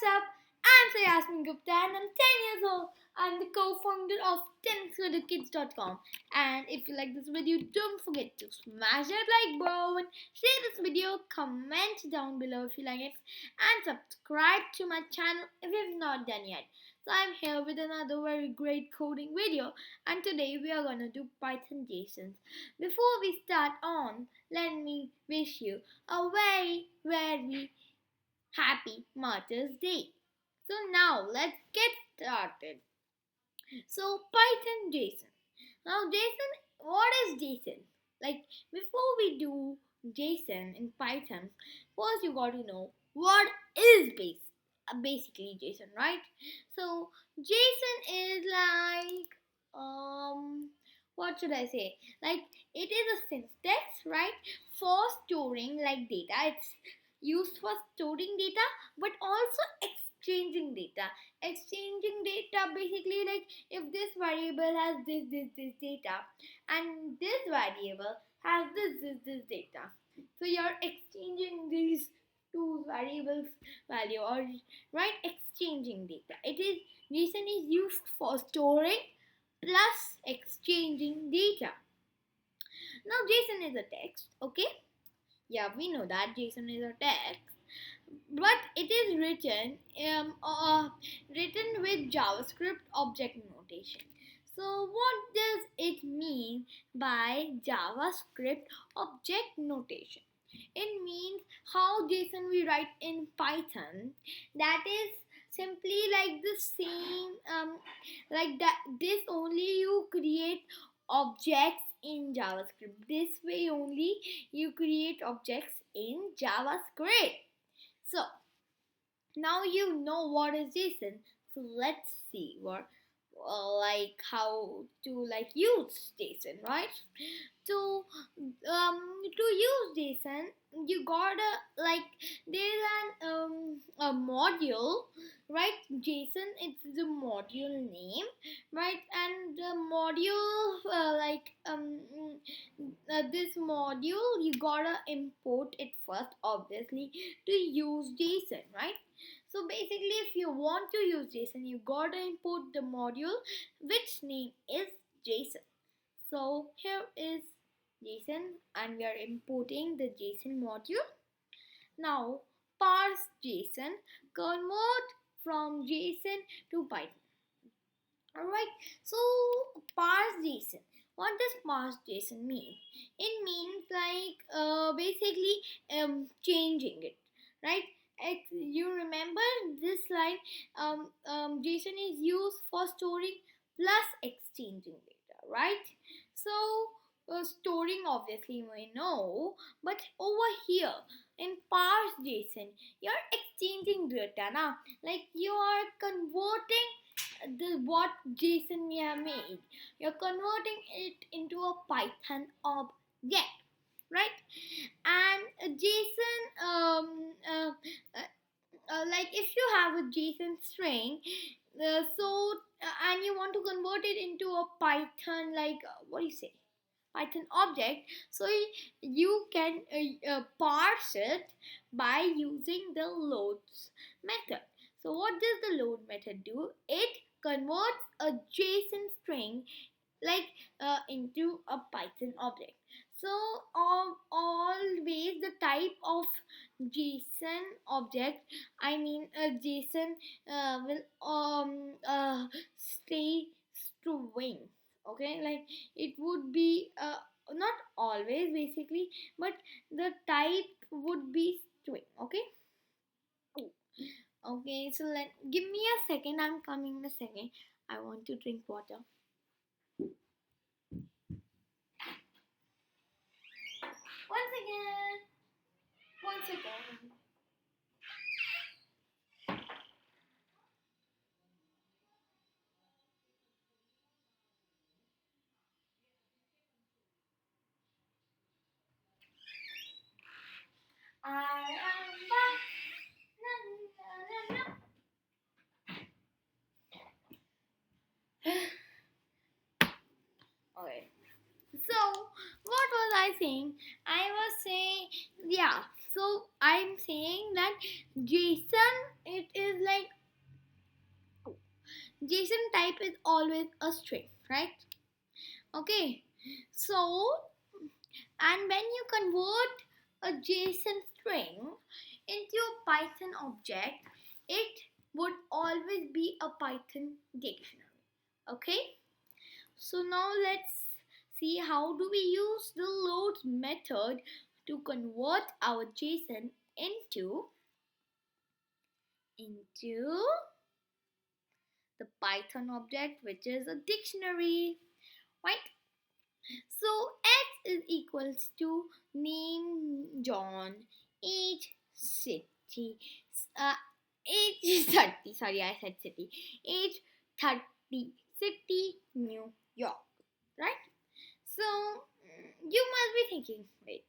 What's up? I'm Saiasmi Gupta and I'm 10 years old. I'm the co-founder of 10xwiththekids.com. And if you like this video, don't forget to smash that like button, share this video, comment down below if you like it, and subscribe to my channel if you've not done yet. So I'm here with another very great coding video, and today we are gonna do Python JSONs. Before we start on, let me wish you a very happy Mother's Day. So now let's get started. So Python JSON. Now JSON, what is JSON? Like before we do JSON in Python, first you got to know what is basically JSON, right? So JSON is like what should I say? Like it is a syntax, right, for storing like data. It's used for storing data but also exchanging data. Exchanging data basically, like if this variable has this data and this variable has this data, so you're exchanging these two variables value, or right, exchanging data. It is JSON is used for storing plus exchanging data. Now JSON is a text, okay? Yeah, we know that JSON is a text, but it is written with JavaScript object notation. So what does it mean by JavaScript object notation? It means how JSON we write in Python. That is simply like the same, like that. This only you create objects in JavaScript. This way only you create objects in JavaScript. So now you know what is JSON. So let's see what like how to like use JSON, right? To use JSON, you gotta like there's a module, right? JSON, it's the module name, right? And the module this module you gotta import it first, obviously, to use JSON, right? So basically, if you want to use JSON, you gotta import the module which name is JSON. So here is JSON and we are importing the JSON module. Now parse JSON, convert from JSON to Python. Alright, so parse JSON. What does parse JSON mean? It means like basically changing it, right? You remember this line, JSON is used for storing plus exchanging data, right? So storing obviously we know, but over here in parse JSON you're exchanging data now, like you are converting the what JSON we have made, you're converting it into a Python object, right? And JSON like if you have a JSON string, and you want to convert it into a Python, like what do you say, Python object, so you can parse it by using the loads method. So what does the load method do? It converts a JSON string like into a Python object. So always the type of JSON object, I mean a JSON will stay string. Okay, like it would be not always basically, but the type would be string. Okay. Okay, so give me a second. I'm coming in a second. I want to drink water. Once again. Once again. I am back. Na, na, na, na. Okay. So what was I saying? I was saying, yeah. So I'm saying saying that JSON, it is like JSON type is always a string, right? Okay, so and when you convert a JSON string into a Python object, it would always be a Python dictionary. Okay, so now let's see how do we use the loads method to convert our JSON into the Python object, which is a dictionary, right? So x is equals to name John, age city, age 30. Sorry, I said city. Age 30, city New York, right? So you must be thinking, wait,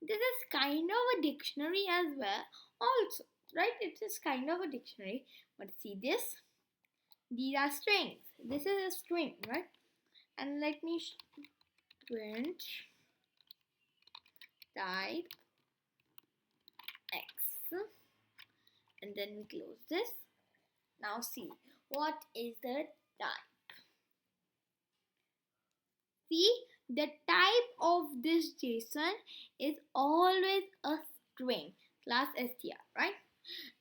this is kind of a dictionary as well, also, right? It is kind of a dictionary, but see this. These are strings. This is a string, right? And let me print type x, and then we close this. Now see, what is the type? See, the type of this JSON is always a string class str, right?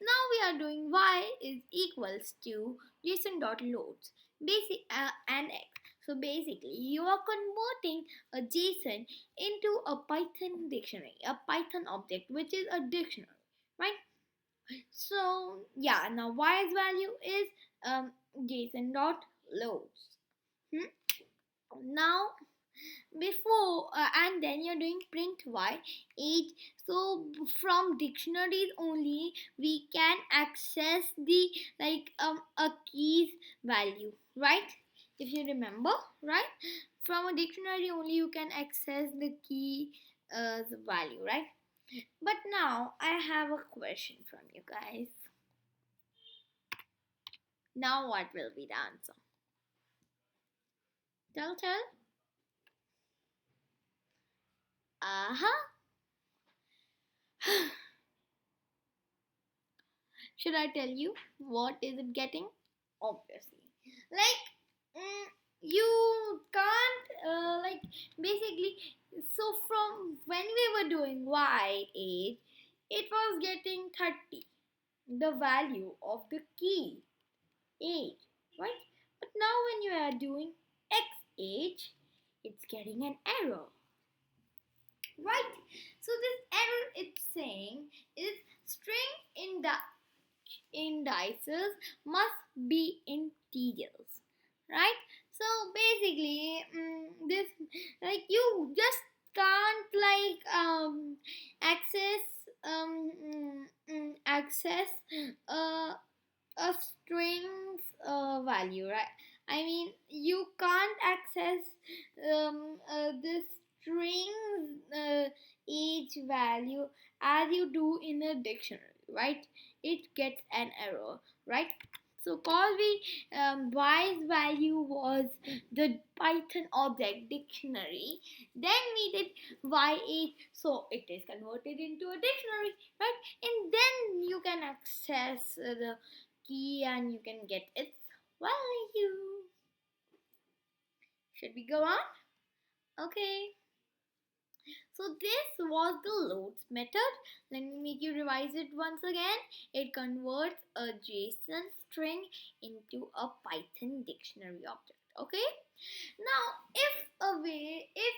Now we are doing y is equals to JSON.loads and x. So basically you are converting a JSON into a Python dictionary, a Python object, which is a dictionary, right? So yeah, now y's value is JSON.loads. Now before and then you're doing print y age. So from dictionaries only we can access the a keys value, right? If you remember, right? From a dictionary only you can access the key the value, right? But now I have a question from you guys. Now what will be the answer? Tell. Should I tell you what is it getting? Obviously, like you can't basically. So from when we were doing y age, it was getting 30, the value of the key age, right? But now when you are doing x age, it's getting an error, right? So this error it's saying is string in the indices must be integers, right? So basically this you just can't access uh, a string's value, right? I mean you can't access this string's age value as you do in a dictionary, right? It gets an error, right? So cause we y's value was the Python object dictionary, then we did y8, so it is converted into a dictionary, right? And then you can access the key and you can get its value. Should we go on? Okay. So this was the loads method. Let me make you revise it once again. It converts a JSON string into a Python dictionary object. Okay. Now if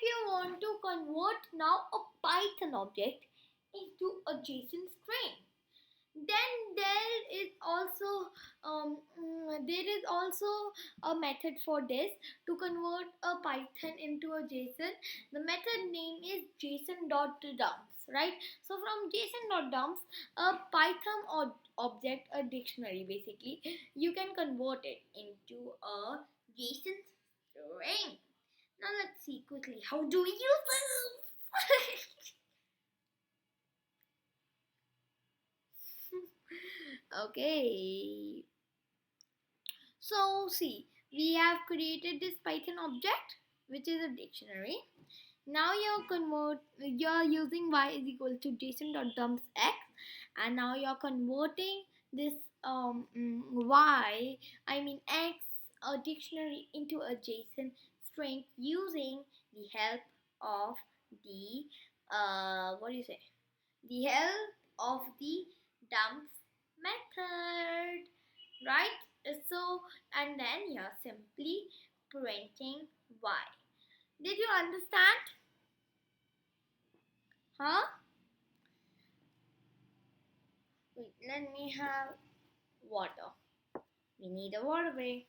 you want to convert now a Python object into a JSON string, then there is also a method for this to convert a Python into a JSON. The method name is JSON.dumps, right? So from JSON.dumps, a Python object, a dictionary basically, you can convert it into a JSON string. Now let's see quickly how do we use this. Okay, so see, we have created this Python object which is a dictionary. Now you're using y is equal to JSON.dumps x, and now you're converting this y, I mean x, a dictionary into a JSON string using the help of the what do you say? The help of the dumps method, right? So, and then you're simply printing y. Did you understand? Huh? Wait, let me have water. We need a water break.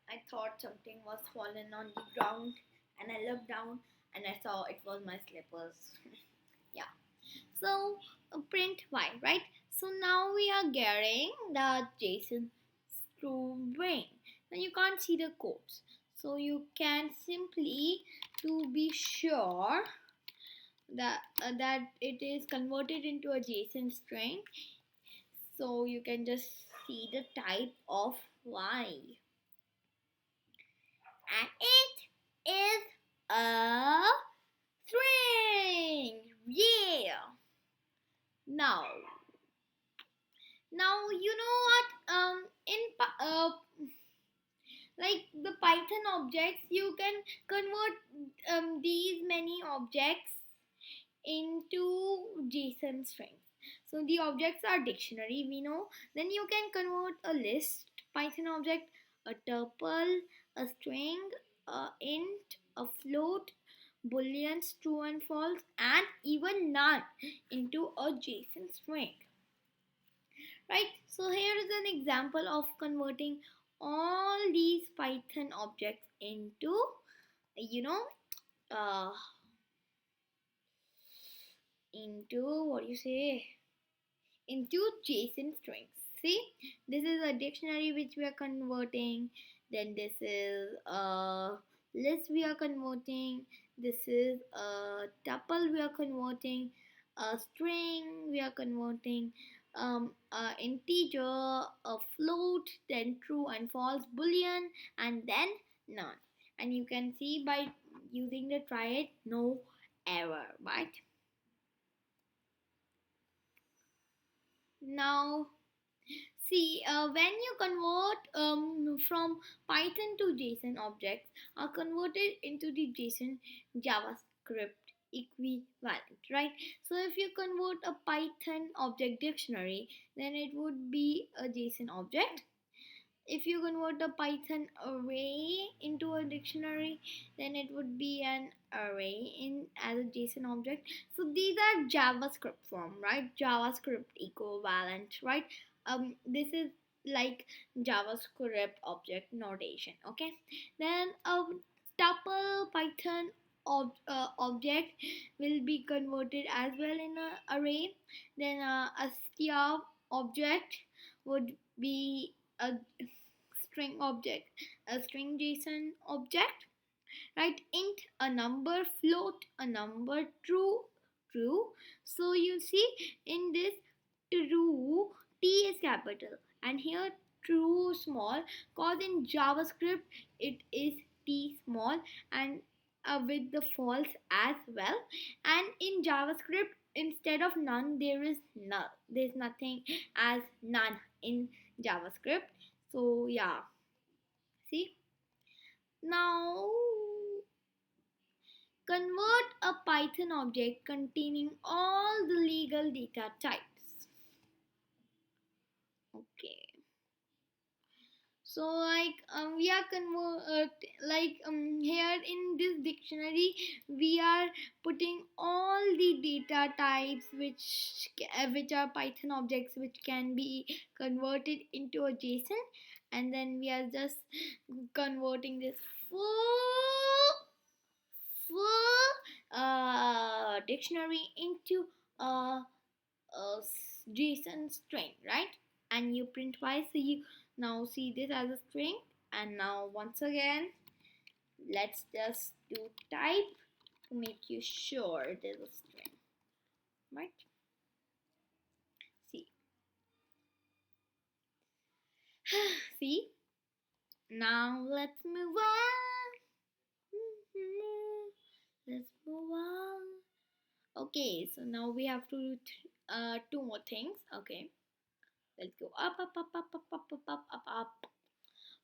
I thought something was fallen on the ground, and I looked down and I saw it was my slippers. Yeah. So print y, right? So now we are getting the JSON string. Now you can't see the codes, so you can simply, to be sure that it is converted into a JSON string, so you can just see the type of y, and it is a string. Yeah. Now, you know what? Like the Python objects, you can convert these many objects into JSON strings. So the objects are dictionary, we know. Then you can convert a list Python object, a tuple, a string, a int, a float, booleans, true and false, and even none into a JSON string. Right? So here is an example of converting all these Python objects into, you know, uh, into what do you say? Into JSON strings. See, this is a dictionary which we are converting. Then this is a list we are converting. This is a tuple we are converting. A string we are converting. A integer, a float, then true and false, boolean, and then none. And you can see by using the try it, no error, right? Now, see, when you convert from Python to JSON, objects are converted into the JSON JavaScript equivalent, right? So if you convert a Python object dictionary, then it would be a JSON object. If you convert a Python array into a dictionary, then it would be an array in as a JSON object. So these are JavaScript form, right? JavaScript equivalent, right? This is like JavaScript object notation. Okay, then a tuple Python object will be converted as well in an array. Then a str object would be a string object, a string JSON object, right? Int, a number, float, a number, true, true. So you see in this true, T is capital, and here true small, cause in JavaScript it is T small, and with the false as well. And in JavaScript, instead of none there is null. There's nothing as none in JavaScript. So yeah, see, now convert a Python object containing all the legal data types. Okay, so like we are here in this dictionary we are putting all the data types which are Python objects which can be converted into a JSON, and then we are just converting this full dictionary into a JSON string, right? And you print y, so you now see this as a string. And now once again, let's just do type to make you sure it is a string, right? See, see. Now let's move on. Let's move on. Okay, so now we have to do two more things. Okay, let's go up, up, up, up, up, up, up, up, up, up.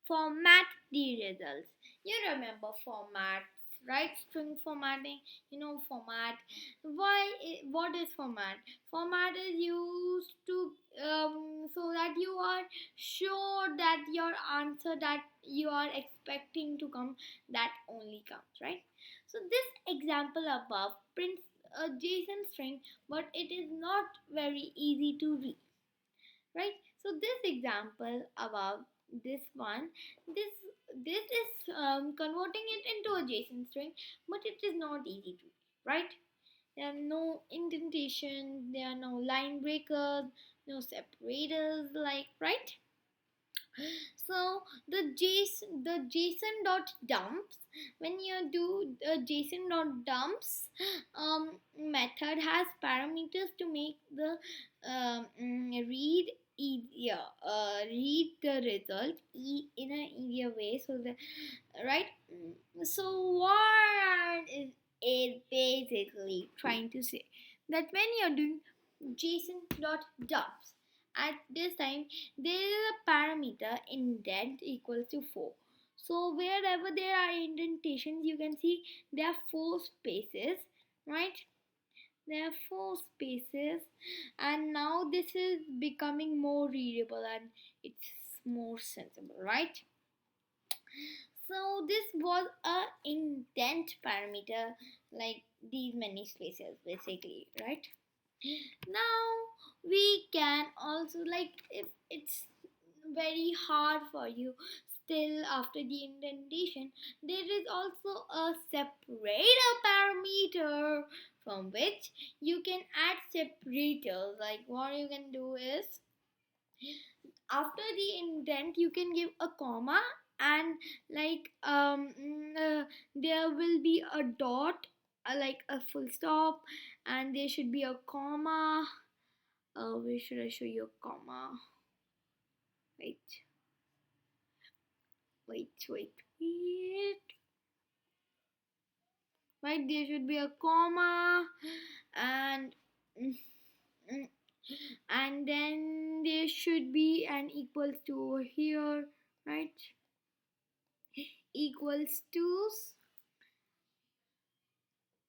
Format the results. You remember format, right? String formatting. You know format. What is format? Format is used to so that you are sure that your answer that you are expecting to come, that only comes, right? So this example above prints a JSON string, but it is not very easy to read, right? So this example above, this one, this this is converting it into a JSON string, but it is not easy to read, right? There are no indentation, there are no line breakers, no separators, like, right? So the JSON dot dumps, when you do JSON dot dumps method has parameters to make the read easier, read the result in an easier way. So the right. So what is basically trying to say that when you're doing JSON dot dumps, at this time there is a parameter indent equals to 4. So wherever there are indentations, you can see there are 4 spaces, right? There are 4 spaces, and now this is becoming more readable and it's more sensible, right? So this was a indent parameter, like these many spaces basically, right? Now we can also, like, if it's very hard for you still after the indentation, there is also a separator parameter from which you can add separators. Like what you can do is, after the indent you can give a comma, and like there will be a dot, like a full stop, and there should be a comma. Where should I show you a comma? Wait, wait. Right, there should be a comma, and mm, mm, and then there should be an equals to over here, right? Equals to,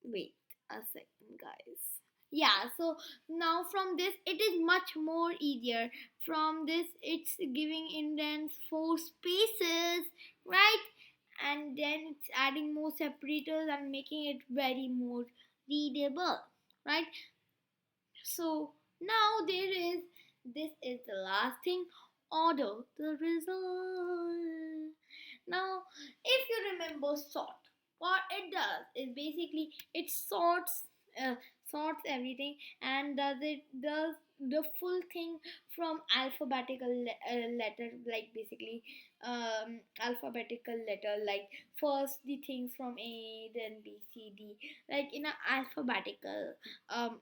wait a second, guys. Yeah, so now from this it is much more easier. From this it's giving indents 4 spaces, right? And then it's adding more separators and making it very more readable, right? So now there is, this is the last thing, order the result. Now if you remember sort, what it does is basically it uh, sorts everything and does the full thing from alphabetical letter, like basically alphabetical letter, like first the things from A, then B, C, D, like in a alphabetical, um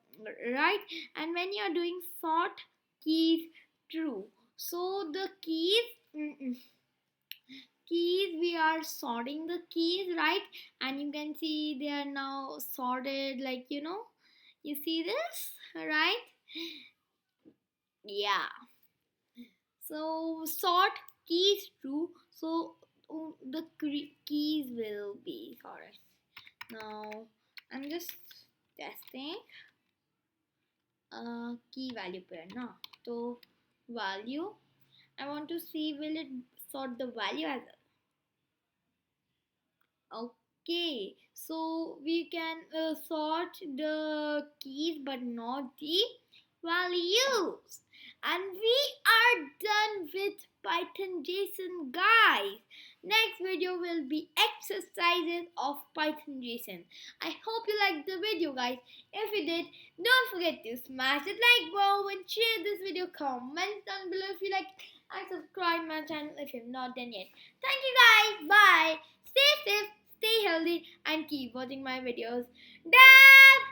right? And when you are doing sort keys true, so the keys we are sorting the keys, right? And you can see they are now sorted, like, you see this, right? Yeah, so sort keys true, so the keys will be sorted. Now I'm just testing key value pair now. So value, I want to see will it sort the value as well. Okay, so we can sort the keys but not the values. And we are done with Python JSON, guys. Next video will be exercises of Python JSON. I hope you liked the video, guys. If you did, don't forget to smash the like button and share this video. Comment down below if you like, and subscribe my channel if you've not done yet. Thank you, guys. Bye. Stay safe, stay healthy, and keep watching my videos. Bye.